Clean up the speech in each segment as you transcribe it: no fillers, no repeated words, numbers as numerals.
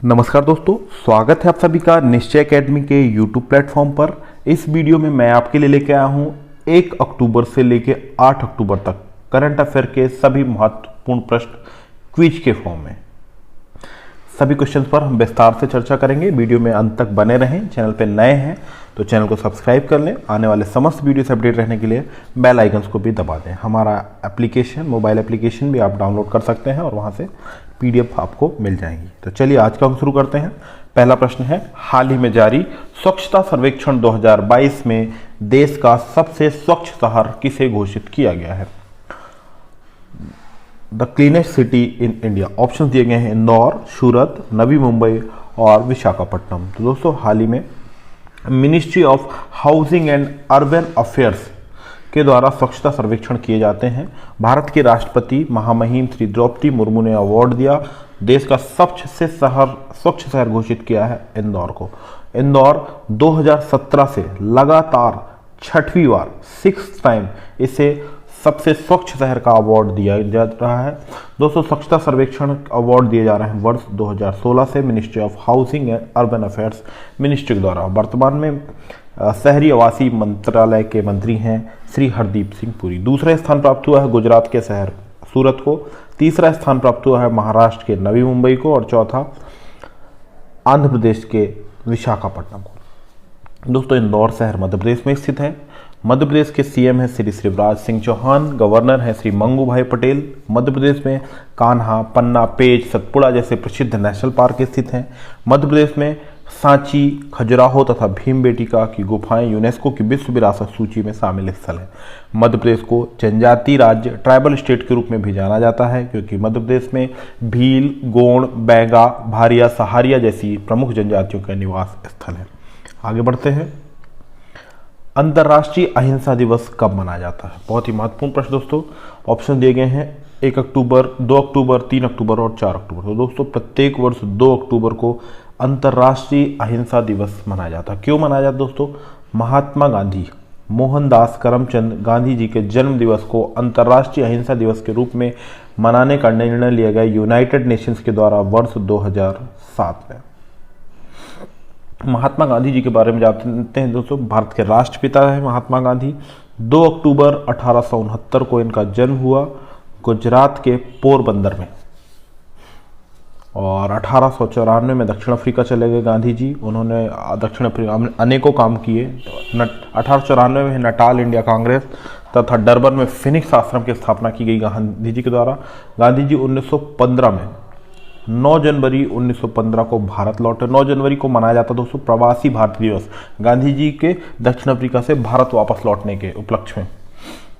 नमस्कार दोस्तों, स्वागत है आप सभी का निश्चय एकेडमी के यूट्यूब प्लेटफॉर्म पर। इस वीडियो में मैं आपके लिए लेके आया हूं 1 अक्टूबर से लेके 8 अक्टूबर तक करंट अफेयर के सभी महत्वपूर्ण प्रश्न क्विज के फॉर्म में। सभी क्वेश्चंस पर हम विस्तार से चर्चा करेंगे। वीडियो में अंत तक बने रहें। चैनल पर नए हैं तो चैनल को सब्सक्राइब कर लें। आने वाले समस्त वीडियो से अपडेट रहने के लिए बेल आइकन्स को भी दबा दें। हमारा एप्लीकेशन, मोबाइल एप्लीकेशन भी आप डाउनलोड कर सकते हैं और वहां से PDF आपको मिल जाएंगी। तो चलिए आज का हम शुरू करते हैं। पहला प्रश्न है, हाल ही में जारी स्वच्छता सर्वेक्षण 2022 में देश का सबसे स्वच्छ शहर किसे घोषित किया गया है? The cleanest city in India. Option दिए गए हैं इंदौर, सूरत, नवी मुंबई और विशाखापट्टनम। तो दोस्तों, हाल ही में ministry of housing and urban affairs के द्वारा स्वच्छता सर्वेक्षण किए जाते हैं। भारत के राष्ट्रपति महामहिम श्री द्रौपदी मुर्मू ने अवार्ड दिया। देश का स्वच्छ शहर घोषित किया है इंदौर को। इंदौर 2017 से लगातार 6वीं बार 6th टाइम इसे सबसे स्वच्छ शहर का अवार्ड दिया जा रहा है। दोस्तों, स्वच्छता सर्वेक्षण अवार्ड दिए जा रहे हैं वर्ष 2016 से ministry of housing and urban affairs ministry के द्वारा। वर्तमान में शहरी आवासीय मंत्रालय के मंत्री हैं श्री हरदीप सिंह पुरी। दूसरा स्थान प्राप्त हुआ है गुजरात के शहर सूरत को। तीसरा स्थान प्राप्त हुआ है महाराष्ट्र के नवी मुंबई को और चौथा आंध्र प्रदेश के विशाखापट्टनम को। दोस्तों, इंदौर शहर मध्य प्रदेश में स्थित है। मध्य प्रदेश के CM हैं श्री शिवराज सिंह चौहान। गवर्नर हैं श्री मंगू भाई पटेल। मध्य प्रदेश में कान्हा, पन्ना, पेंच, सतपुड़ा जैसे प्रसिद्ध नेशनल पार्क स्थित हैं। मध्य प्रदेश में सांची, खजुराहो तथा भीमबेटका की गुफाएं यूनेस्को की विश्व विरासत सूची में शामिल स्थल है। मध्य प्रदेश को जनजातीय राज्य, ट्राइबल स्टेट के रूप में भी जाना जाता है क्योंकि मध्य प्रदेश में भील, गोंड, बैगा, भारिया, सहारिया जैसी प्रमुख जनजातियों का निवास स्थल है। आगे बढ़ते हैं। अंतर्राष्ट्रीय अहिंसा दिवस कब मनाया जाता है? बहुत ही महत्वपूर्ण प्रश्न दोस्तों। ऑप्शन दिए गए हैं 1 अक्टूबर, 2 अक्टूबर, 3 अक्टूबर और 4 अक्टूबर। तो दोस्तों, प्रत्येक वर्ष 2 अक्टूबर को अंतर्राष्ट्रीय अहिंसा दिवस मनाया जाता है। क्यों मनाया जाता है दोस्तों? महात्मा गांधी, मोहनदास करमचंद गांधी जी के जन्म दिवस को अंतर्राष्ट्रीय अहिंसा दिवस के रूप में मनाने का निर्णय लिया गया यूनाइटेड नेशंस के द्वारा वर्ष 2007 में। महात्मा गांधी जी के बारे में जानते हैं दोस्तों। भारत के राष्ट्रपिता है महात्मा गांधी। 2 अक्टूबर 1869 को इनका जन्म हुआ गुजरात के पोरबंदर में और 1894 में दक्षिण अफ्रीका चले गए गांधी जी। उन्होंने दक्षिण अफ्रीका में अनेकों काम किए। 1894 में नटाल इंडिया कांग्रेस तथा डरबन में फिनिक्स आश्रम की स्थापना की गई गांधी जी के द्वारा। गांधी जी 1915 में 9 जनवरी 1915 को भारत लौटे। 9 जनवरी को मनाया जाता दोस्तों प्रवासी भारतीय दिवस, गांधी जी के दक्षिण अफ्रीका से भारत वापस लौटने के उपलक्ष्य में।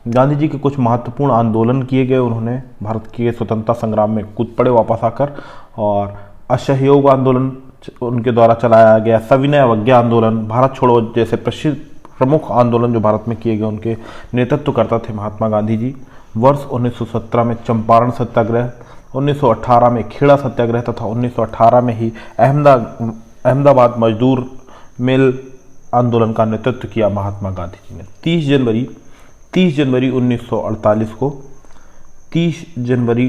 गांधी जी के कुछ महत्वपूर्ण आंदोलन किए गए। उन्होंने भारत के स्वतंत्रता संग्राम में कूद पड़े वापस आकर, और असहयोग आंदोलन उनके द्वारा चलाया गया। सविनय अवज्ञा आंदोलन, भारत छोड़ो जैसे प्रमुख आंदोलन जो भारत में किए गए, उनके नेतृत्व करता थे महात्मा गांधी जी। वर्ष 1917 में चंपारण सत्याग्रह, 1918 में खेड़ा सत्याग्रह तथा 1918 में ही अहमदाबाद मजदूर मिल आंदोलन का नेतृत्व किया महात्मा गांधी जी ने। 30 जनवरी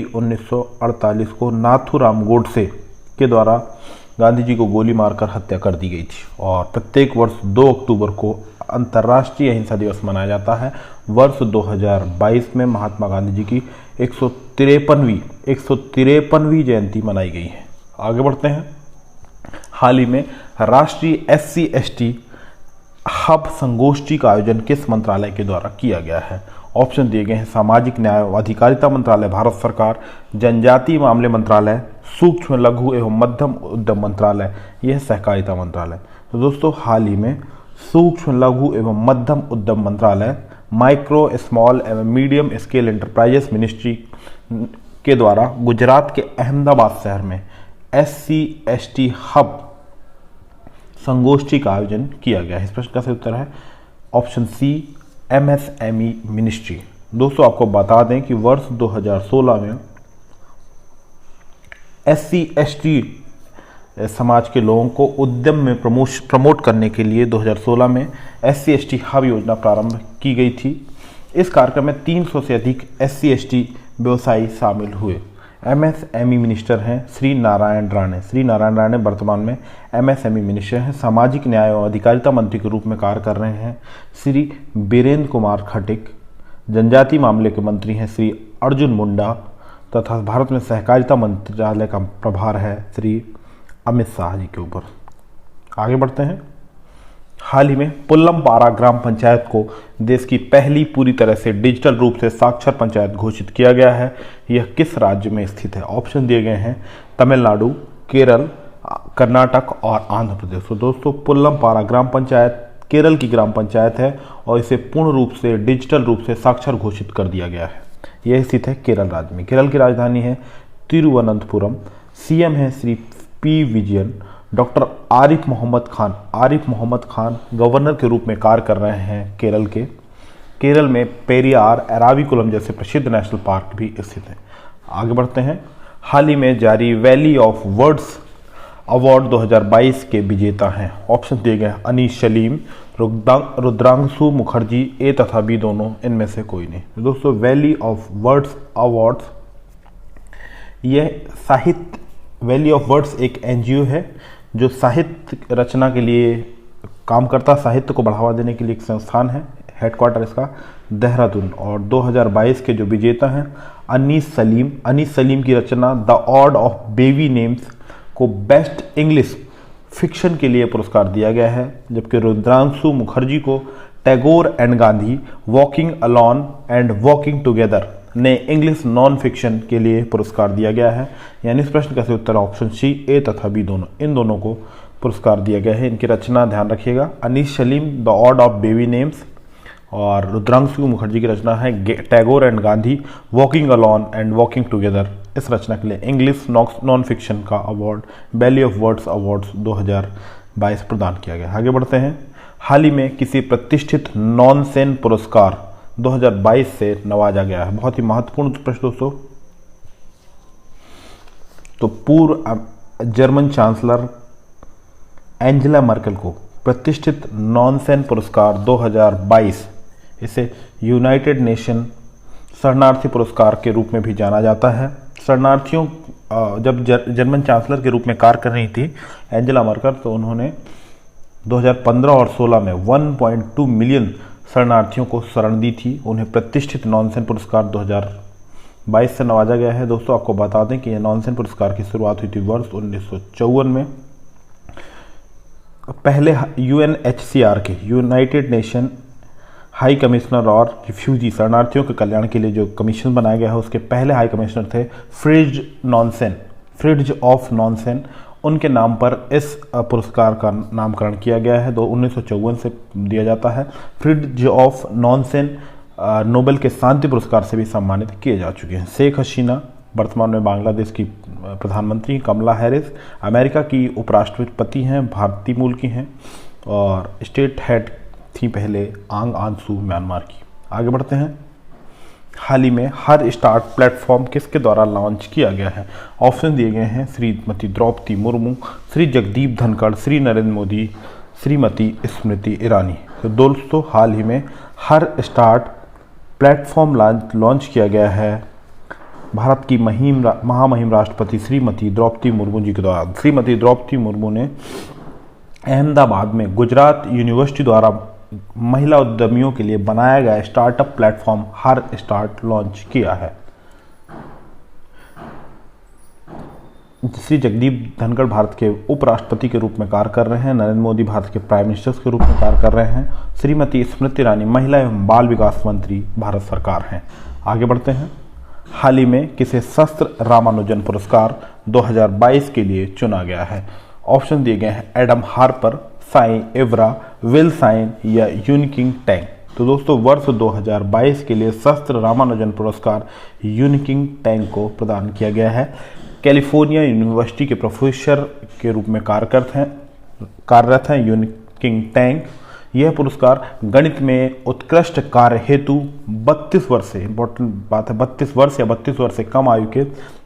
1948 को नाथूराम गोडसे के द्वारा गांधी जी को गोली मारकर हत्या कर दी गई थी। और प्रत्येक वर्ष 2 अक्टूबर को अंतर्राष्ट्रीय अहिंसा दिवस मनाया जाता है। वर्ष 2022 में महात्मा गांधी जी की 153वीं जयंती मनाई गई है। आगे बढ़ते हैं। हाल ही में राष्ट्रीय SC/ST हब संगोष्ठी का आयोजन किस मंत्रालय के द्वारा किया गया है? ऑप्शन दिए गए हैं सामाजिक न्याय व अधिकारिता मंत्रालय भारत सरकार, जनजातीय मामले मंत्रालय, सूक्ष्म लघु एवं मध्यम उद्यम मंत्रालय, यह सहकारिता मंत्रालय। तो दोस्तों, हाल ही में सूक्ष्म लघु एवं मध्यम उद्यम मंत्रालय, माइक्रो स्मॉल एवं मीडियम स्केल एंटरप्राइजेस मिनिस्ट्री के द्वारा गुजरात के अहमदाबाद शहर में SC/ST हब संगोष्ठी का आयोजन किया गया है। इस प्रश्न का सही उत्तर है ऑप्शन C, MSME मिनिस्ट्री। दोस्तों, आपको बता दें कि वर्ष 2016 में SC/ST समाज के लोगों को उद्यम में प्रमोट करने के लिए 2016 में SC/ST हब योजना प्रारंभ की गई थी। इस कार्यक्रम में 300 से अधिक SC/ST व्यवसायी शामिल हुए। एमएसएमई मिनिस्टर हैं श्री नारायण राणे। श्री नारायण राणे वर्तमान में एमएसएमई मिनिस्टर हैं। सामाजिक न्याय और अधिकारिता मंत्री के रूप में कार्य कर रहे हैं श्री बीरेंद्र कुमार खटिक। जनजातीय मामले के मंत्री हैं श्री अर्जुन मुंडा तथा भारत में सहकारिता मंत्रालय का प्रभार है श्री अमित शाह जी के ऊपर। आगे बढ़ते हैं। हाल ही में पुल्लमपारा ग्राम पंचायत को देश की पहली पूरी तरह से डिजिटल रूप से साक्षर पंचायत घोषित किया गया है। यह किस राज्य में स्थित है? ऑप्शन दिए गए हैं तमिलनाडु, केरल, कर्नाटक और आंध्र प्रदेश। तो दोस्तों पुल्लमपारा ग्राम पंचायत केरल की ग्राम पंचायत है और इसे पूर्ण रूप से डिजिटल रूप से साक्षर घोषित कर दिया गया है। यह स्थित है केरल राज्य में। केरल की राजधानी है तिरुवनंतपुरम। सीएम है Shri P Vijayan. Doctor Arif Mohammad Khan governor के रूप में कार्य कर रहे हैं केरल के। केरल में पेरियार, एराविकुलम जैसे प्रसिद्ध नेशनल पार्क भी स्थित हैं। आगे बढ़ते हैं। हाल ही में जारी वैली ऑफ वर्ड्स अवार्ड 2022 के विजेता हैं। ऑप्शन दिए गए अनीस सलीम, रुद्रांशु मुखर्जी, ए तथा बी दोनों, इनमें से कोई नहीं। दोस्तों वैली ऑफ वर्ड्स अवार्ड्स, यह साहित्य वैली ऑफ वर्ड्स एक एनजीओ है जो साहित्य रचना के लिए काम करता, साहित्य को बढ़ावा देने के लिए एक संस्थान है। हेडक्वार्टर इसका देहरादून। और 2022 के जो विजेता हैं अनीस सलीम की रचना the odd of baby names को बेस्ट इंग्लिश फिक्शन के लिए पुरस्कार दिया गया है, जबकि रुद्रांशु मुखर्जी को Tagore and Gandhi walking alone and walking together ने इंग्लिश नॉन फिक्शन के लिए पुरस्कार दिया गया है। यानी इस प्रश्न का सही उत्तर ऑप्शन सी, ए तथा बी दोनों, इन दोनों को पुरस्कार दिया गया है। इनकी रचना ध्यान रखिएगा, Anees Salim the odd of baby names और रुद्रांशु मुखर्जी की रचना है Tagore and Gandhi walking alone and walking together. इस रचना के लिए इंग्लिश नॉन फिक्शन का award valley of words awards 2022 प्रदान किया गया। आगे बढ़ते हैं। हाल ही में किसी प्रतिष्ठित नॉनसेन पुरस्कार 2022 से नवाजा गया है। बहुत ही महत्वपूर्ण प्रश्न दोस्तों। तो पूर्व जर्मन चांसलर एंजेला मर्केल को प्रतिष्ठित नॉनसेन पुरस्कार 2022, इसे यूनाइटेड नेशन शरणार्थी पुरस्कार के रूप में भी जाना जाता है। शरणार्थियों जब जर्मन चांसलर के रूप में कार्य कर रही थी एंजेला मर्केल, तो उन्होंने 2015 और 16 में 1.2 मिलियन शरणार्थियों को शरण दी थी। उन्हें प्रतिष्ठित नॉनसेन पुरस्कार 2022 से नवाजा गया है। दोस्तों आपको बता दें कि यह नॉनसेन पुरस्कार की शुरुआत हुई थी वर्ष 1954 में। पहले यूएनएचसीआर के यूनाइटेड नेशन हाई कमिश्नर और रिफ्यूजी शरणार्थियों के कल्याण के लिए जो कमीशन बनाया गया है, उसके पहले हाई कमिश्नर थे फ्रिड्ज ऑफ नॉनसेन। उनके नाम पर इस पुरस्कार का नामकरण किया गया है। 1954 से दिया जाता है। फ्रिड्ज ऑफ नॉनसेन नोबेल के शांति पुरस्कार से भी सम्मानित किए जा चुके हैं। शेख हसीना वर्तमान में बांग्लादेश की प्रधानमंत्री, कमला हैरिस अमेरिका की उपराष्ट्रपति हैं, भारतीय मूल की हैं, और स्टेट हेड थी पहले आंग आन सू म्यांमार की। आगे बढ़ते हैं। हाल ही में हर स्टार्ट प्लेटफॉर्म किसके द्वारा लॉन्च किया गया है? ऑप्शन दिए गए हैं श्रीमती द्रौपदी मुर्मू, श्री जगदीप धनखड़, श्री नरेंद्र मोदी, श्रीमती स्मृति ईरानी। तो दोस्तों हाल ही में हर स्टार्ट प्लेटफॉर्म लॉन्च किया गया है भारत की महामहिम राष्ट्रपति श्रीमती द्रौपदी मुर्मू जी के द्वारा। श्रीमती द्रौपदी मुर्मू ने अहमदाबाद में गुजरात यूनिवर्सिटी द्वारा महिला उद्यमियों के लिए बनाया गया स्टार्टअप प्लेटफॉर्म हर स्टार्ट लॉन्च किया है। श्री जगदीप धनखड़ भारत के उपराष्ट्रपति के रूप में कार्य कर रहे हैं। नरेंद्र मोदी भारत के प्राइम मिनिस्टर के रूप में कार्य कर रहे हैं। श्रीमती स्मृति ईरानी महिला एवं बाल विकास मंत्री भारत सरकार हैं। आगे बढ़ते हैं। हाल ही में किसे शस्त्र रामानुजन पुरस्कार 2022 के लिए चुना गया है? ऑप्शन दिए गए हैं एडम हार्पर, साई एवरा, विल साइन या यूनिकिंग टैंग। तो दोस्तों वर्ष 2022 के लिए शस्त्र रामानुजन पुरस्कार यूनिकिंग टैंग को प्रदान किया गया है। कैलिफोर्निया यूनिवर्सिटी के प्रोफेसर के रूप में कार्यरत हैं यूनिकिंग टैंग। यह पुरस्कार गणित में उत्कृष्ट कार्य हेतु 32 वर्ष से, इंपॉर्टेंट बात है, 32 वर्ष या 32 वर्ष से कम आयु के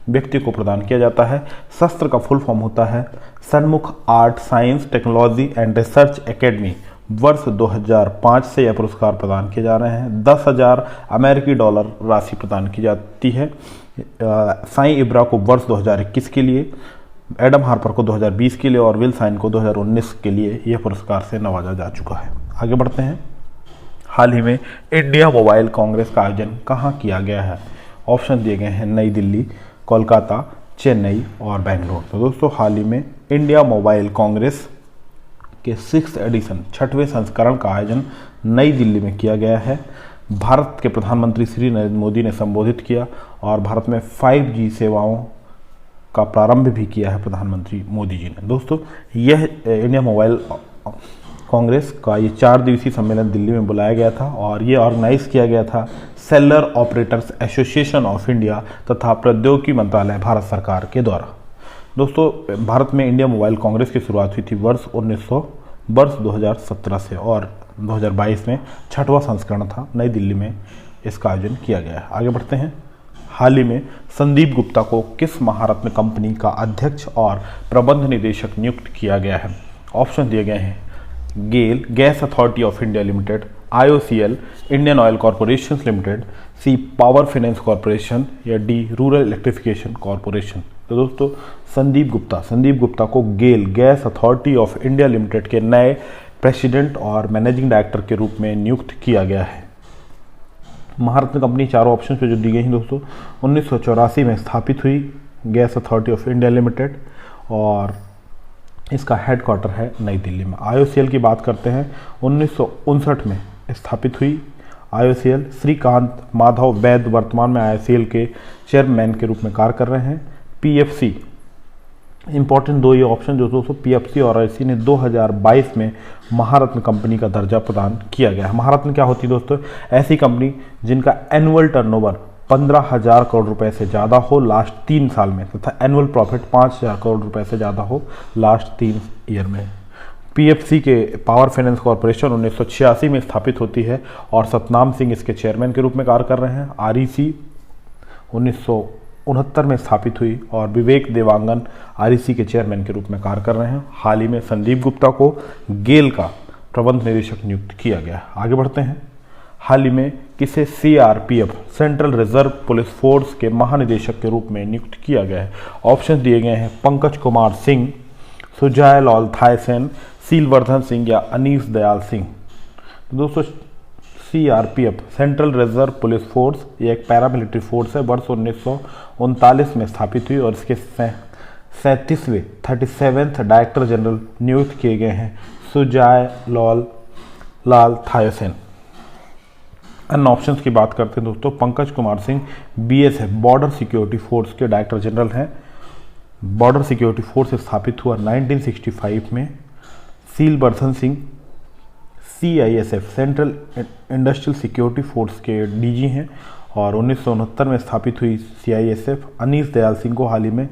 व्यक्ति को प्रदान किया जाता है। शस्त्र का फुल फॉर्म होता है सन्मुख art science technology and research academy. वर्ष 2005 से यह पुरस्कार प्रदान किए जा रहे हैं। 10,000 अमेरिकी डॉलर राशि प्रदान की जाती है। साई इब्रा को वर्ष 2021 के लिए, एडम हार्पर को 2020 के लिए और विल साइन को 2019 के लिए यह पुरस्कार से नवाजा जा चुका है। आगे बढ़ते हैं। हाल ही में इंडिया मोबाइल कांग्रेस का आयोजन कहाँ किया गया है? ऑप्शन दिए गए हैं नई दिल्ली, कोलकाता, चेन्नई और बेंगलोर। तो दोस्तों हाल ही में इंडिया मोबाइल कांग्रेस के 6th एडिशन 6वें संस्करण का आयोजन नई दिल्ली में किया गया है। भारत के प्रधानमंत्री श्री नरेंद्र मोदी ने संबोधित किया और भारत में 5G सेवाओं का प्रारंभ भी किया है प्रधानमंत्री मोदी जी ने। दोस्तों यह इंडिया मोबाइल कांग्रेस का ये 4 दिवसीय सम्मेलन दिल्ली में बुलाया गया था और ये ऑर्गेनाइज किया गया था seller operators association of India तथा प्रौद्योगिकी मंत्रालय भारत सरकार के द्वारा। दोस्तों भारत में इंडिया मोबाइल कांग्रेस की शुरुआत हुई थी वर्ष 2017 से और 2022 में 6वां संस्करण था, नई दिल्ली में इसका आयोजन किया गया है। आगे बढ़ते हैं। हाल ही में संदीप गुप्ता को किस महारत्न कंपनी का अध्यक्ष और प्रबंध निदेशक नियुक्त किया गया है? ऑप्शन दिए गए हैं GAIL Gas Authority of India Limited, IOCL Indian Oil Corporation Limited, C Power Finance Corporation या डी रूरल इलेक्ट्रिफिकेशन कॉरपोरेशन। तो दोस्तों संदीप गुप्ता को GAIL Gas Authority of India Limited के नए प्रेसिडेंट और मैनेजिंग डायरेक्टर के रूप में नियुक्त किया गया है। महारत्न कंपनी चारों ऑप्शन पे जो दी गई हैं दोस्तों 1984 में स्थापित हुई gas Authority of India limited और इसका हेडक्वार्टर है नई दिल्ली में। IOCL की बात करते हैं 1959 में स्थापित हुई IOCL। श्रीकांत माधव वैद्य वर्तमान में IOCL के चेयरमैन के रूप में कार्य कर रहे हैं। PFC इंपॉर्टेंट 2 ये ऑप्शन जो दोस्तों PFC और IOC ने 2022 में महारत्न कंपनी का दर्जा प्रदान किया गया है। महारत्न क्या होती है दोस्तों? ऐसी कंपनी जिनका एनुअल टर्नओवर 15,000 करोड़ रुपए से ज़्यादा हो लास्ट 3 साल में तथा एनुअल प्रॉफिट 5,000 करोड़ रुपए से ज़्यादा हो लास्ट 3 ईयर में। PFC के पावर फाइनेंस कॉरपोरेशन 1986 में स्थापित होती है और सतनाम सिंह इसके चेयरमैन के रूप में कार्य कर रहे हैं। REC 1969 में स्थापित हुई और विवेक देवांगन REC के चेयरमैन के रूप में कार्य कर रहे हैं। हाल ही में संदीप गुप्ता को गेल का प्रबंध निदेशक नियुक्त किया गया। आगे बढ़ते हैं। हाल ही में किसे CRPF central reserve police force के महानिदेशक के रूप में नियुक्त किया गया है? ऑप्शन दिए गए हैं पंकज कुमार सिंह, सुजय लाल थायसेन, सीलवर्धन सिंह या अनीस दयाल सिंह। तो दोस्तों CRPF central reserve police force ये एक पैरामिलिट्री फोर्स है, वर्ष 1939 में स्थापित हुई और इसके 37वें डायरेक्टर जनरल नियुक्त किए गए हैं सुजय लाल थायसेन। अन्य ऑप्शंस की बात करते हैं दोस्तों Pankaj Kumar Singh BSF Border Security Force के डायरेक्टर जनरल हैं। बॉर्डर सिक्योरिटी फोर्स स्थापित हुआ 1965 में। Sheelvardhan Singh CISF Central Industrial Security Force के DG हैं और 1969 में स्थापित हुई CISF। अनीस दयाल सिंह को हाल ही में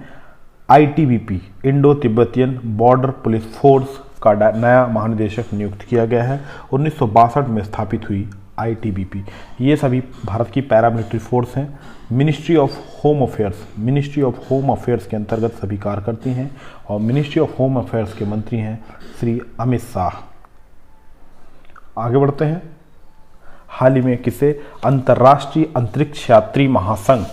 ITBP Indo Tibetan border police force का नया महानिदेशक नियुक्त किया गया है। 1962 में स्थापित हुई ITBP। ये सभी भारत की पैरामिलिट्री फोर्स हैं। मिनिस्ट्री ऑफ होम अफेयर्स के अंतर्गत सभी कार्य करती हैं और मिनिस्ट्री ऑफ होम अफेयर्स के मंत्री हैं श्री अमित शाह। आगे बढ़ते हैं। हाल ही में किसे अंतर्राष्ट्रीय अंतरिक्ष यात्री महासंघ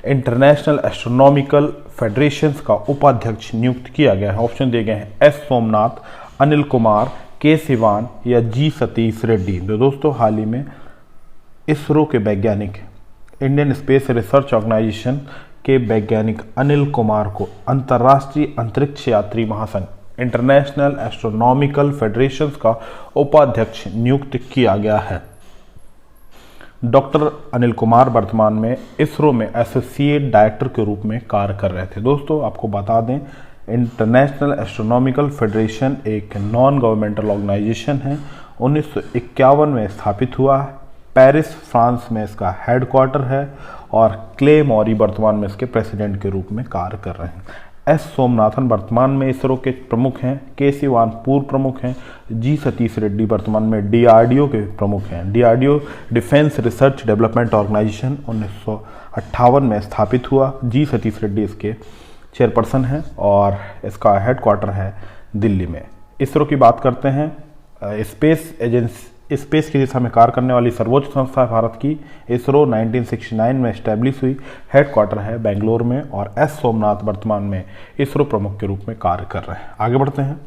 इंटरनेशनल एस्ट्रोनॉमिकल फेडरेशन का उपाध्यक्ष नियुक्त किया गया है? ऑप्शन दिए गए हैं S सोमनाथ, अनिल कुमार, K सिवान या G सतीश रेड्डी। तो दोस्तों हाल ही में इसरो के वैज्ञानिक इंडियन स्पेस रिसर्च ऑर्गेनाइजेशन के वैज्ञानिक अनिल कुमार को अंतर्राष्ट्रीय अंतरिक्ष यात्री महासंघ इंटरनेशनल एस्ट्रोनॉमिकल फेडरेशन का उपाध्यक्ष नियुक्त किया गया है। डॉक्टर अनिल कुमार वर्तमान में इसरो में एसोसिएट डायरेक्टर के रूप में कार्य कर रहे थे। दोस्तों आपको बता दें इंटरनेशनल एस्ट्रोनॉमिकल फेडरेशन एक नॉन गवर्नमेंटल ऑर्गेनाइजेशन है। 1951 में स्थापित हुआ है। पेरिस फ्रांस में इसका हेडक्वार्टर है और क्ले मॉरी वर्तमान में इसके प्रेसिडेंट के रूप में कार्य कर रहे हैं। S सोमनाथन वर्तमान में इसरो के प्रमुख हैं। K सिवान पूर्व प्रमुख हैं। G सतीश रेड्डी वर्तमान में DRDO के प्रमुख हैं। DRDO defence research development organisation 1958 में स्थापित हुआ। G सतीश रेड्डी इसके चेयरपर्सन हैं और इसका हेडक्वार्टर है दिल्ली में। इसरो की बात करते हैं। स्पेस की दिशा में कार्य करने वाली सर्वोच्च संस्था है भारत की। इसरो 1969 में एस्टेब्लिश हुई, हेडक्वार्टर है बेंगलोर में, और एस सोमनाथ वर्तमान में इसरो प्रमुख के रूप में कार्य कर रहे हैं। आगे बढ़ते हैं।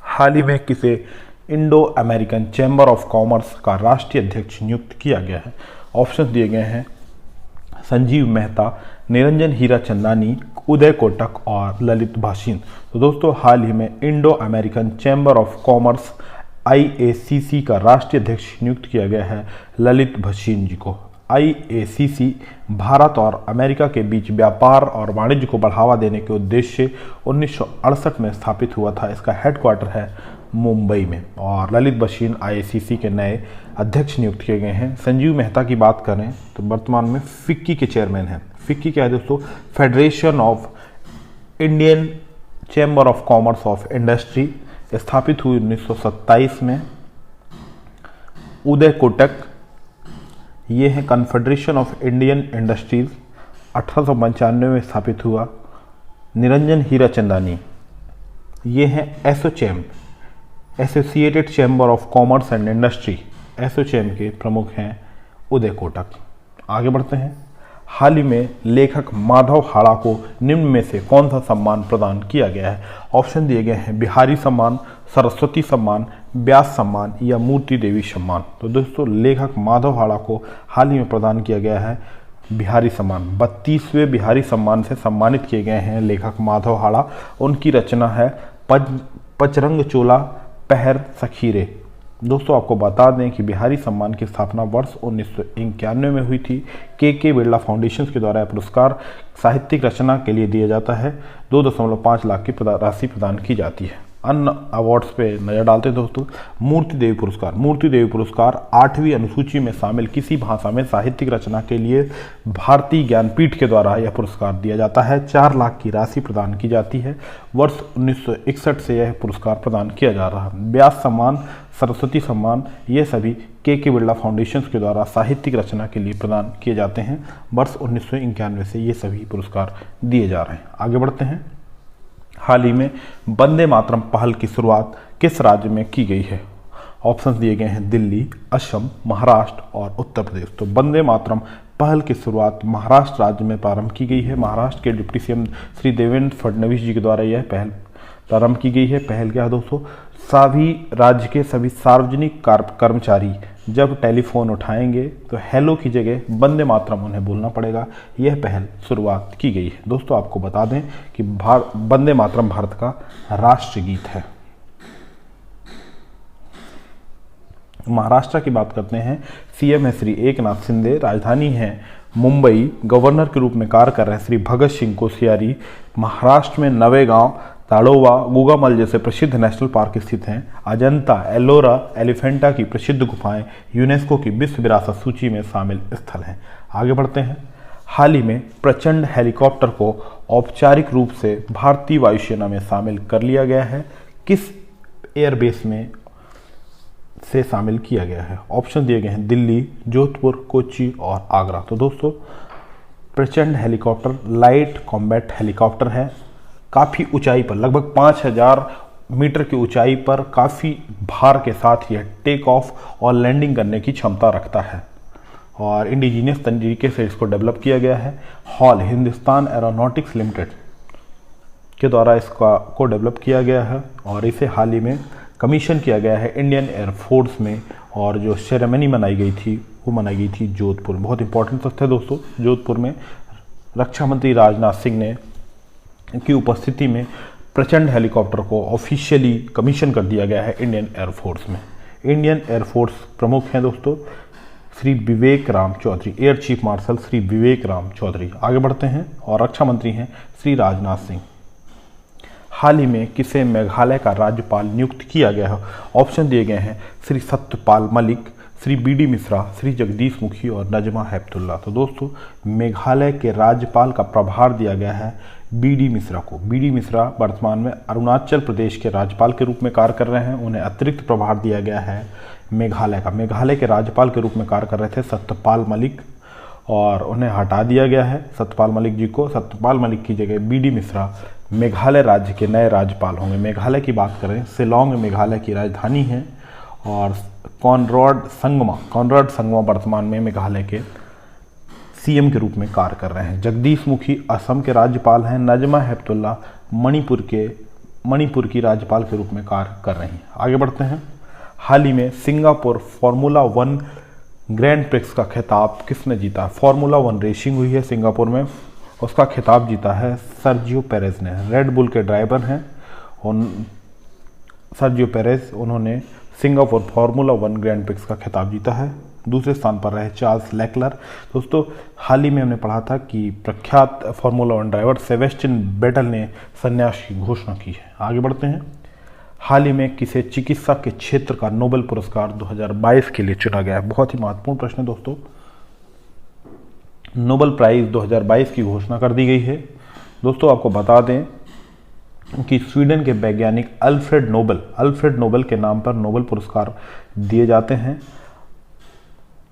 हाल ही में किसे Indo American chamber of commerce का राष्ट्रीय अध्यक्ष नियुक्त किया गया है? ऑप्शन दिए गए हैं संजीव मेहता, निरंजन हीराचंदानी, उदय कोटक और ललित भासीन। तो दोस्तों हाल ही में Indo American chamber of commerce IACC का राष्ट्रीय अध्यक्ष नियुक्त किया गया है ललित भासीन जी को। IACC भारत और अमेरिका के बीच व्यापार और वाणिज्य को बढ़ावा देने के उद्देश्य से 1968 में स्थापित हुआ था। इसका हेडक्वार्टर है मुंबई में, और ललित भासीन IACC के नए अध्यक्ष नियुक्त किए गए हैं। संजीव मेहता की बात करें तो वर्तमान में फिक्की के चेयरमैन हैं। फिक्की क्या है दोस्तों? Federation of Indian chamber of commerce of industry, स्थापित हुई 1927 में। उदय कोटक ये है कन्फेडरेशन ऑफ इंडियन इंडस्ट्रीज, 1895 में स्थापित हुआ। निरंजन हीराचंदानी ये है ASSOCHAM, associated chamber of commerce and industry, ASSOCHAM के प्रमुख हैं उदय कोटक। आगे बढ़ते हैं। हाल ही में लेखक माधव हाड़ा को निम्न में से कौन सा सम्मान प्रदान किया गया है? ऑप्शन दिए गए हैं बिहारी सम्मान, सरस्वती सम्मान, व्यास सम्मान या मूर्ति देवी सम्मान। तो दोस्तों लेखक माधव हाड़ा को हाल ही में प्रदान किया गया है बिहारी सम्मान। 32वें बिहारी सम्मान से सम्मानित किए गए हैं लेखक माधव हाड़ा। उनकी रचना है पचरंग चोला पहर सखीरे। दोस्तों आपको बता दें कि बिहारी सम्मान की स्थापना वर्ष 1991 में हुई थी। के बिरला फाउंडेशन के द्वारा यह पुरस्कार साहित्यिक रचना के लिए दिया जाता है। 2.5 लाख की राशि प्रदान की जाती है। अन्य अवार्ड्स पे नजर डालते हैं दोस्तों। मूर्ति देवी पुरस्कार, मूर्ति देवी पुरस्कार 8वीं अनुसूची में शामिल किसी भाषा में साहित्यिक रचना के लिए भारतीय ज्ञानपीठ के द्वारा यह पुरस्कार दिया जाता है। 4 लाख की राशि प्रदान की जाती है। वर्ष 1961 से यह पुरस्कार प्रदान किया जा रहा है। व्यास सम्मान, सरस्वती सम्मान ये सभी के बिरला फाउंडेशन के द्वारा साहित्यिक रचना के लिए प्रदान किए जाते हैं। वर्ष 1991 से ये सभी पुरस्कार दिए जा रहे हैं। आगे बढ़ते हैं। हाल ही में वंदे मातरम पहल की शुरुआत किस राज्य में की गई है? ऑप्शन दिए गए हैं दिल्ली, असम, महाराष्ट्र और उत्तर प्रदेश। तो वंदे मातरम पहल की शुरुआत महाराष्ट्र राज्य में प्रारंभ की गई है। महाराष्ट्र के डिप्टी सीएम श्री देवेंद्र फडणवीस जी के द्वारा यह पहल प्रारंभ की गई है। पहल क्या है दोस्तों? सभी राज्य के सभी सार्वजनिक कर्मचारी जब टेलीफोन उठाएंगे तो हेलो की जगह वंदे मातरम उन्हें बोलना पड़ेगा। यह पहल शुरुआत की गई है। दोस्तों आपको बता दें कि वंदे मातरम भारत का राष्ट्रीय गीत है। महाराष्ट्र की बात करते हैं। सीएम है श्री एकनाथ शिंदे, राजधानी है मुंबई, गवर्नर के रूप में कार्य कर रहे हैं श्री भगत सिंह कोश्यारी। महाराष्ट्र में नवेगांव, ताड़ोवा, गुगामल जैसे प्रसिद्ध नेशनल पार्क स्थित हैं। अजंता, एलोरा, एलिफेंटा की प्रसिद्ध गुफाएं यूनेस्को की विश्व विरासत सूची में शामिल स्थल हैं। आगे बढ़ते हैं। हाल ही में प्रचंड हेलीकॉप्टर को औपचारिक रूप से भारतीय वायुसेना में शामिल कर लिया गया है। किस एयरबेस में से शामिल किया गया है? ऑप्शन दिए गए हैं दिल्ली, जोधपुर, कोच्चि और आगरा। तो दोस्तों प्रचंड हेलीकॉप्टर लाइट कॉम्बैट हेलीकॉप्टर है। काफ़ी ऊंचाई पर, लगभग 5000 मीटर की ऊंचाई पर काफ़ी भार के साथ यह टेक ऑफ और लैंडिंग करने की क्षमता रखता है, और इंडिजीनियस तरीके से इसको डेवलप किया गया है। हॉल हिंदुस्तान एरोनॉटिक्स लिमिटेड के द्वारा इसका को डेवलप किया गया है, और इसे हाल ही में कमीशन किया गया है इंडियन एयरफोर्स में। और जो सेरेमनी मनाई गई थी वो मनाई गई थी जोधपुर में। बहुत इंपॉर्टेंट तथ्य है दोस्तों। जोधपुर में रक्षा मंत्री राजनाथ सिंह ने की उपस्थिति में प्रचंड हेलीकॉप्टर को ऑफिशियली कमीशन कर दिया गया है इंडियन एयरफोर्स में। इंडियन एयरफोर्स प्रमुख हैं दोस्तों Shri Vivek Ram Chaudhari, air chief marshal Shri Vivek Ram Chaudhari. आगे बढ़ते हैं। और रक्षा मंत्री हैं श्री राजनाथ सिंह। हाल ही में किसे मेघालय का राज्यपाल नियुक्त किया गया है? ऑप्शन दिए गए हैं श्री सत्यपाल मलिक, श्री बीडी मिश्रा, श्री जगदीश मुखी और नजमा हेपतुल्ला। तो दोस्तों मेघालय के राज्यपाल का प्रभार दिया गया है बीडी मिश्रा को। बीडी मिश्रा वर्तमान में अरुणाचल प्रदेश के राज्यपाल के रूप में कार्य कर रहे हैं। उन्हें अतिरिक्त प्रभार दिया गया है मेघालय का। मेघालय के राज्यपाल के रूप में कार्य कर रहे थे सत्यपाल मलिक, और उन्हें हटा दिया गया है सत्यपाल मलिक जी को। सत्यपाल मलिक की जगह बीडी मिश्रा मेघालय राज्य के नए राज्यपाल होंगे। मेघालय की बात करें, शिलोंग मेघालय की राजधानी है, और कॉनराड संगमा वर्तमान में मेघालय के सीएम के रूप में कार्य कर रहे हैं। जगदीश मुखी असम के राज्यपाल हैं। नजमा हेपतुल्ला मणिपुर की राज्यपाल के रूप में कार्य कर रही हैं। आगे बढ़ते हैं। हाल ही में सिंगापुर फार्मूला 1 ग्रैंड प्रिक्स का खिताब किसने जीता? फार्मूला 1 रेसिंग हुई है सिंगापुर में, उसका खिताब जीता है सर्जियो पेरेज ने। रेड बुल के ड्राइवर हैं सर्जियो पेरेज, उन्होंने सिंगापुर फार्मूला 1 ग्रैंड प्रिक्स का खिताब जीता है। दूसरे स्थान पर रहे चार्ल्स लेक्लर। दोस्तों हाल ही में हमने पढ़ा था कि प्रख्यात फार्मूला 1 ड्राइवर सेबेस्टियन वेटल ने संन्यास की घोषणा की है। आगे बढ़ते हैं। हाल ही में किसे चिकित्सा के क्षेत्र का नोबेल पुरस्कार 2022 के लिए चुना गया है? बहुत ही महत्वपूर्ण प्रश्न है दोस्तों। नोबेल प्राइज 2022 की घोषणा कर दी गई है। दोस्तों आपको बता दें कि स्वीडन के वैज्ञानिक अल्फ्रेड नोबेल के नाम पर नोबेल पुरस्कार दिए जाते हैं।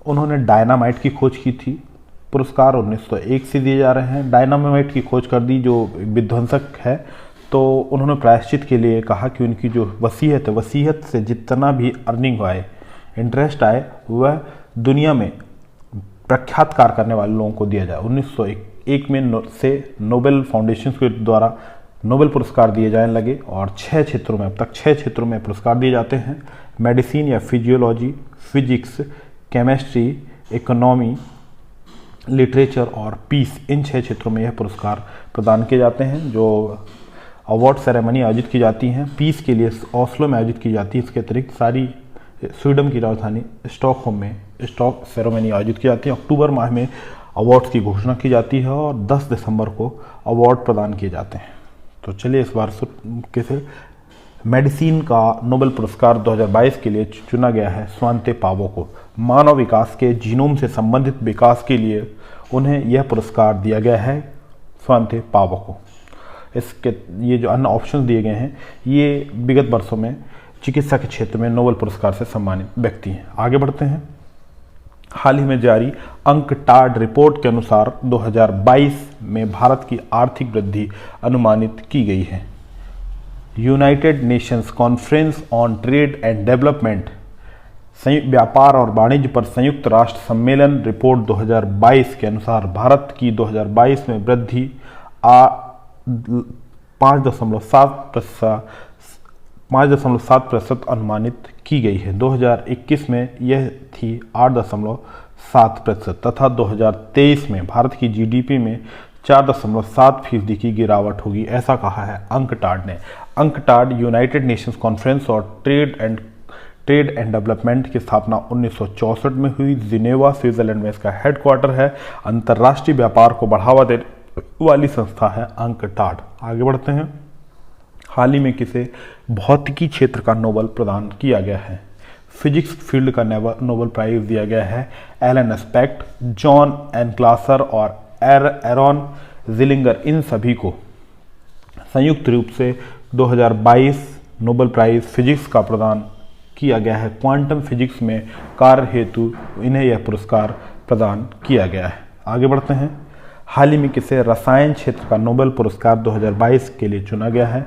उन्होंने डायनामाइट की खोज की थी। पुरस्कार 1901 से दिए जा रहे हैं। डायनामाइट की खोज कर दी जो विध्वंसक है, तो उन्होंने प्रायश्चित के लिए कहा कि उनकी जो वसीयत से जितना भी अर्निंग आए, इंटरेस्ट आए, वह दुनिया में प्रख्यात कार्य करने वाले लोगों को दिया जाए। 1901 में से नोबेल फाउंडेशन के द्वारा नोबेल पुरस्कार दिए जाने लगे और अब तक 6 क्षेत्रों में पुरस्कार दिए जाते हैं। मेडिसिन या physiology, physics, chemistry, economy, literature और पीस, इन 6 क्षेत्रों में यह पुरस्कार प्रदान किए जाते हैं। जो अवार्ड सेरेमनी आयोजित की जाती हैं पीस के लिए ओस्लो में आयोजित की जाती है। इसके अतिरिक्त सारी स्वीडन की राजधानी स्टॉकहोम में स्टॉक सेरेमनी आयोजित की जाती है। अक्टूबर माह में अवार्ड्स की घोषणा की जाती है और 10 दिसंबर को अवार्ड प्रदान किए जाते हैं। तो चलिए इस बार किसे मेडिसिन का नोबेल पुरस्कार 2022 के लिए चुना गया है स्वांते पावो को। मानव विकास के जीनोम से संबंधित विकास के लिए उन्हें यह पुरस्कार दिया गया है, स्वांते पावो को। इसके ये जो अन्य ऑप्शन दिए गए हैं ये विगत वर्षों में चिकित्सा के क्षेत्र में नोबेल पुरस्कार से सम्मानित व्यक्ति हैं। आगे बढ़ते हैं। हाल ही में जारी अंकटाड रिपोर्ट के अनुसार 2022 में भारत की आर्थिक वृद्धि अनुमानित की गई है। United Nations conference on trade and development, व्यापार और वाणिज्य पर संयुक्त राष्ट्र सम्मेलन रिपोर्ट 2022 के अनुसार भारत की 2022 में वृद्धि 5.7% अनुमानित की गई है। 2021 में यह थी 8.7% तथा 2023 में भारत की जीडीपी में 4.7% की गिरावट होगी, ऐसा कहा है अंकटाड ने। अंकटाड यूनाइटेड नेशंस कॉन्फ्रेंस और ट्रेड एंड डेवलपमेंट की स्थापना 1964 में हुई। जिनेवा स्विट्जरलैंड में इसका हेडक्वार्टर है। अंतर्राष्ट्रीय व्यापार को बढ़ावा देने वाली संस्था है अंकटाड। आगे बढ़ते हैं। हाल ही में किसे भौतिकी क्षेत्र का नोबेल प्रदान किया गया है? फिजिक्स फील्ड का नोबेल प्राइज दिया गया है एलन स्पेक्ट, जॉन एन क्लासर और एरॉन जिलिंगर, इन सभी को संयुक्त रूप से 2022 नोबेल प्राइज फिजिक्स का प्रदान किया गया है। क्वांटम फिजिक्स में कार्य हेतु इन्हें यह पुरस्कार प्रदान किया गया है। आगे बढ़ते हैं। हाल ही में किसे रसायन क्षेत्र का नोबेल पुरस्कार 2022 के लिए चुना गया है?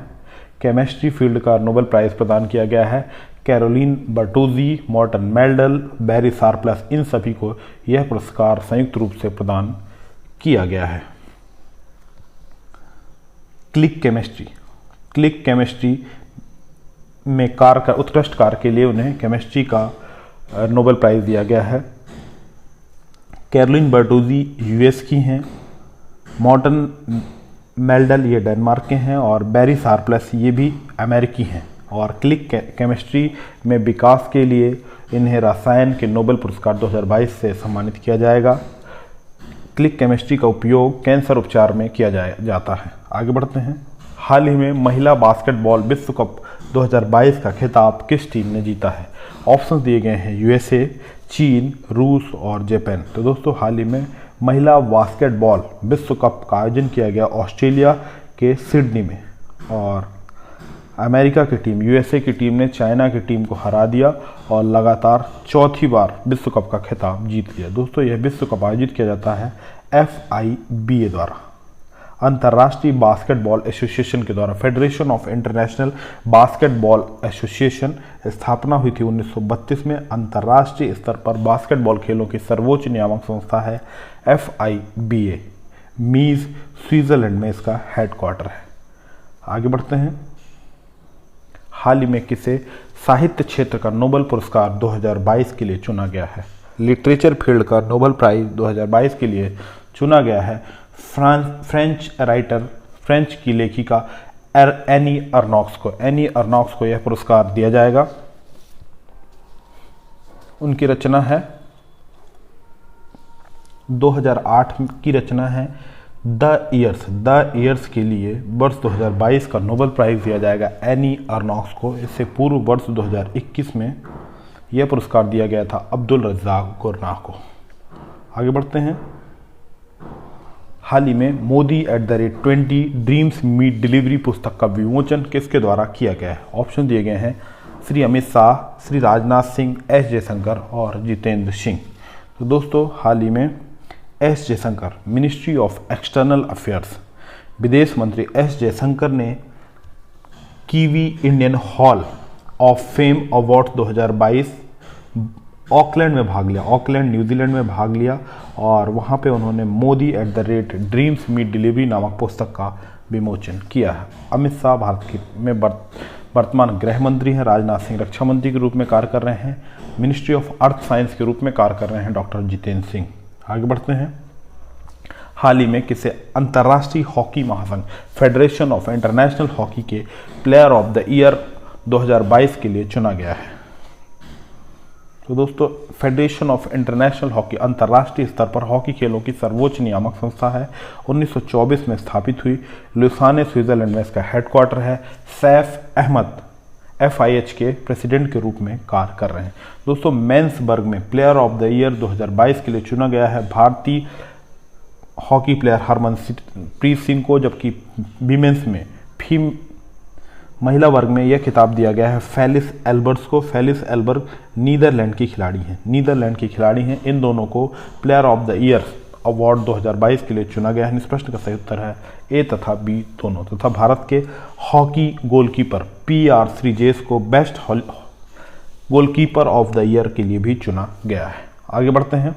केमिस्ट्री फील्ड का नोबेल प्राइज प्रदान किया गया है कैरोलिन बर्टोजी, मॉर्टन मेल्डल, बैरी सारप्लस, इन सभी को यह पुरस्कार संयुक्त रूप से प्रदान किया गया है। क्लिक केमिस्ट्री में उत्कृष्ट कार्य के लिए उन्हें केमिस्ट्री का नोबेल प्राइज दिया गया है। कैरोलिन बर्टोजी यूएस की हैं, मॉर्टन मेल्डल ये डेनमार्क के हैं और बैरी सारप्लस ये भी अमेरिकी हैं। और क्लिक केमिस्ट्री में विकास के लिए इन्हें रसायन के नोबेल पुरस्कार 2022 से सम्मानित किया जाएगा। क्लिक केमिस्ट्री का उपयोग कैंसर उपचार में किया जाता है। आगे बढ़ते हैं। हाल ही में महिला बास्केटबॉल विश्व कप 2022 का खिताब किस टीम ने जीता है? ऑप्शन दिए गए हैं यूएसए, चीन, रूस और जापान। तो दोस्तों हाल ही में महिला बास्केटबॉल विश्व कप का आयोजन किया गया ऑस्ट्रेलिया के सिडनी में और अमेरिका की टीम, यूएसए की टीम ने चाइना की टीम को हरा दिया और लगातार चौथी बार विश्व कप का खिताब जीत लिया। दोस्तों यह विश्व कप आयोजित किया जाता है FIBA द्वारा। अंतर्राष्ट्रीय बास्केटबॉल एसोसिएशन के द्वारा, federation of international basketball association स्थापना हुई थी 1932 में। अंतर्राष्ट्रीय स्तर पर बास्केटबॉल खेलों की सर्वोच्च नियामक संस्था है FIBA। मीज स्विट्जरलैंड में इसका हेडक्वार्टर है। आगे बढ़ते हैं। हाल ही में किसे साहित्य क्षेत्र का नोबेल पुरस्कार 2022 के लिए चुना गया है? लिटरेचर फील्ड का नोबेल प्राइज 2022 के लिए चुना गया है फ्रेंच की लेखिका एनी अर्नॉक्स को। एनी अर्नॉक्स को यह पुरस्कार दिया जाएगा। उनकी रचना है 2008 की रचना है द ईयर्स के लिए वर्ष 2022 का नोबेल प्राइज दिया जाएगा एनी अर्नॉक्स को। इससे पूर्व वर्ष 2021 में यह पुरस्कार दिया गया था अब्दुल रज़्ज़ाक गुरनाह को। आगे बढ़ते हैं। हाल ही में मोदी @20 ड्रीम्स मीट डिलीवरी पुस्तक का विमोचन किसके द्वारा किया गया है? ऑप्शन दिए गए हैं श्री अमित शाह, श्री राजनाथ सिंह, एस जयशंकर और जितेंद्र सिंह। तो दोस्तों, हाल ही में S Jaishankar, ministry of external affairs, विदेश मंत्री एस जयशंकर ने kiwi Indian hall of fame award 2022 Auckland में भाग लिया, ऑकलैंड न्यूजीलैंड में भाग लिया और वहाँ पे उन्होंने मोदी @ड्रीम्स मीट डिलीवरी नामक पुस्तक का विमोचन किया है। अमित शाह भारत में वर्तमान गृह मंत्री हैं, राजनाथ सिंह रक्षा मंत्री के रूप में कार्य कर रहे हैं, मिनिस्ट्री ऑफ अर्थ साइंस के रूप में कार्य कर रहे हैं डॉक्टर जितेंद्र सिंह। आगे बढ़ते हैं। हाल ही में किसे अंतर्राष्ट्रीय हॉकी महासंघ फेडरेशन ऑफ इंटरनेशनल हॉकी के प्लेयर ऑफ द ईयर 2022 के लिए चुना गया है? तो दोस्तों, फेडरेशन ऑफ इंटरनेशनल हॉकी अंतर्राष्ट्रीय स्तर पर हॉकी खेलों की सर्वोच्च नियामक संस्था है। 1924 में स्थापित हुई, लुसाने स्विट्जरलैंड में इसका हेडक्वार्टर है। सैफ अहमद FIH के प्रेसिडेंट के रूप में कार्य कर रहे हैं। दोस्तों, मेंस वर्ग में प्लेयर ऑफ द ईयर 2022 के लिए चुना गया है भारतीय हॉकी प्लेयर हरमनप्रीत सिंह को, जबकि विमेंस में महिला वर्ग में यह खिताब दिया गया है फेलिस एल्बर्ट्स को। फेलिस एल्बर्ट नीदरलैंड की खिलाड़ी हैं। इन दोनों को player of the year award 2022 के लिए चुना गया है। इस प्रश्न का सही उत्तर है ए तथा बी दोनों। तथा भारत के हॉकी गोलकीपर PR श्रीजेश को best goalkeeper of the year के लिए भी चुना गया है। आगे बढ़ते हैं।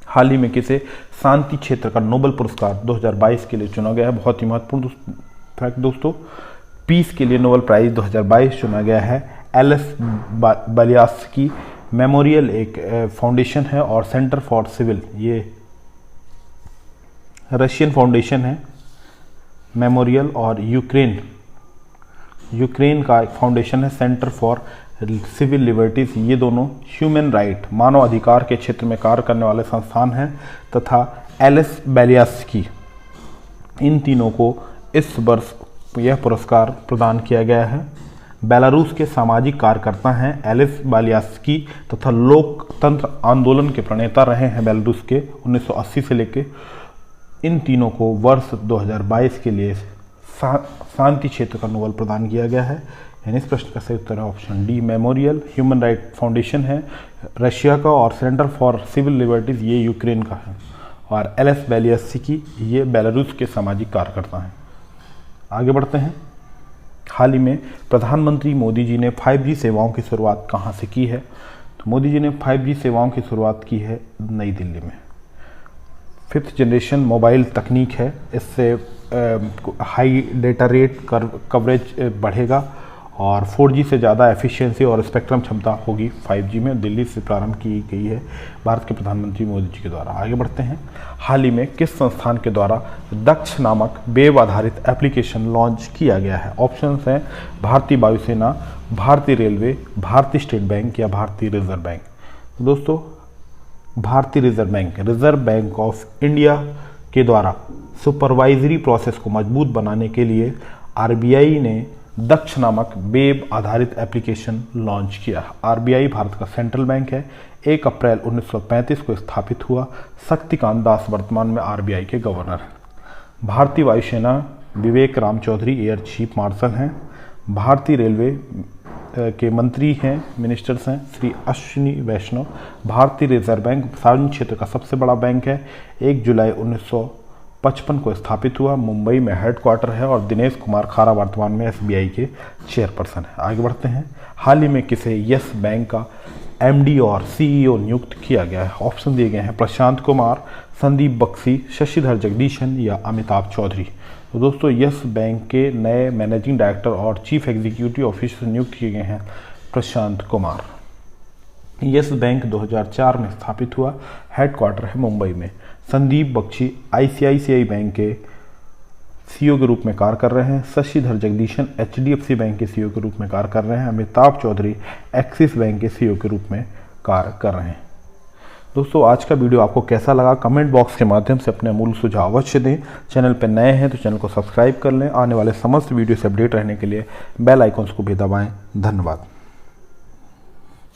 हाल ही में किसे शांति क्षेत्र का नोबेल पुरस्कार 2022 के लिए चुना गया है? बहुत ही महत्वपूर्ण फैक्ट दोस्तों, पीस के लिए नोबेल प्राइज 2022 चुना गया है। LS बालियास्की मेमोरियल एक फाउंडेशन है और सेंटर फॉर सिविल, ये रशियन फाउंडेशन है मेमोरियल, और यूक्रेन का एक फाउंडेशन है सेंटर फॉर सिविल लिबर्टीज। ये दोनों ह्यूमन राइट मानव अधिकार के क्षेत्र में कार्य करने वाले संस्थान हैं। तथा LS बालियास्की, इन तीनों को इस वर्ष यह पुरस्कार प्रदान किया गया है। बेलारूस के सामाजिक कार्यकर्ता हैं LS बालियास्की तथा लोकतंत्र आंदोलन के प्रणेता रहे हैं बेलारूस के 1980 से लेकर। इन तीनों को वर्ष 2022 के लिए शांति क्षेत्र का नोबेल प्रदान किया गया है। यानी इस प्रश्न का सही उत्तर है option D. Memorial human right foundation है रशिया का और सेंटर फॉर सिविल लिबर्टीज ये यूक्रेन का है, और LS बालियास्की ये बेलारूस के सामाजिक कार्यकर्ता हैं। आगे बढ़ते हैं। हाल ही में प्रधानमंत्री मोदी जी ने 5G सेवाओं की शुरुआत कहाँ से की है? तो मोदी जी ने 5G सेवाओं की शुरुआत की है नई दिल्ली में। 5th जनरेशन मोबाइल तकनीक है, इससे हाई डेटा रेट कवरेज बढ़ेगा और 4G से ज़्यादा एफिशिएंसी और स्पेक्ट्रम क्षमता होगी 5G में। दिल्ली से प्रारंभ की गई है भारत के प्रधानमंत्री मोदी जी के द्वारा। आगे बढ़ते हैं। हाल ही में किस संस्थान के द्वारा दक्ष नामक वेब आधारित एप्लीकेशन लॉन्च किया गया है? ऑप्शंस हैं भारतीय वायुसेना, भारतीय रेलवे, भारतीय स्टेट बैंक या भारतीय रिजर्व बैंक। दोस्तों, भारतीय रिजर्व बैंक ऑफ इंडिया के द्वारा सुपरवाइजरी प्रोसेस को मजबूत बनाने के लिए RBI ने दक्ष नामक वेब आधारित एप्लीकेशन लॉन्च किया। RBI भारत का सेंट्रल बैंक है। 1 अप्रैल 1935 को स्थापित हुआ। शक्तिकांत दास वर्तमान में RBI के गवर्नर हैं। भारतीय वायुसेना Vivek Ram Chaudhari air chief marshal हैं। भारतीय रेलवे के मंत्री हैं, मिनिस्टर्स हैं श्री अश्विनी वैष्णव। भारतीय रिजर्व बैंक सार्वजनिक क्षेत्र का सबसे बड़ा बैंक है। 1 जुलाई 1955 को स्थापित हुआ, मुंबई में हेडक्वार्टर है और दिनेश कुमार खारा वर्तमान में SBI के चेयरपर्सन है। आगे बढ़ते हैं। हाल ही में किसे यस बैंक का MD और CEO नियुक्त किया गया है? ऑप्शन दिए गए हैं प्रशांत कुमार, संदीप बख्शी, शशिधर जगदीशन या अमिताभ चौधरी। तो दोस्तों यस बैंक के नए मैनेजिंग डायरेक्टर और चीफ एग्जीक्यूटिव ऑफिसर नियुक्त किए गए हैं प्रशांत कुमार। यस बैंक 2004 में स्थापित हुआ, हेडक्वार्टर है मुंबई में। संदीप बख्शी ICICI बैंक के CEO के रूप में कार्य कर रहे हैं। शशिधर जगदीशन HDFC बैंक के CEO के रूप में कार्य कर रहे हैं। अमिताभ चौधरी एक्सिस बैंक के CEO के रूप में कार्य कर रहे हैं। दोस्तों आज का वीडियो आपको कैसा लगा कमेंट बॉक्स के माध्यम से अपने अमूल्य सुझाव अवश्य दें। चैनल पर नए हैं तो चैनल को सब्सक्राइब कर लें। आने वाले समस्त वीडियो से अपडेट रहने के लिए बेल आइकॉन्स को भी दबाएं। धन्यवाद।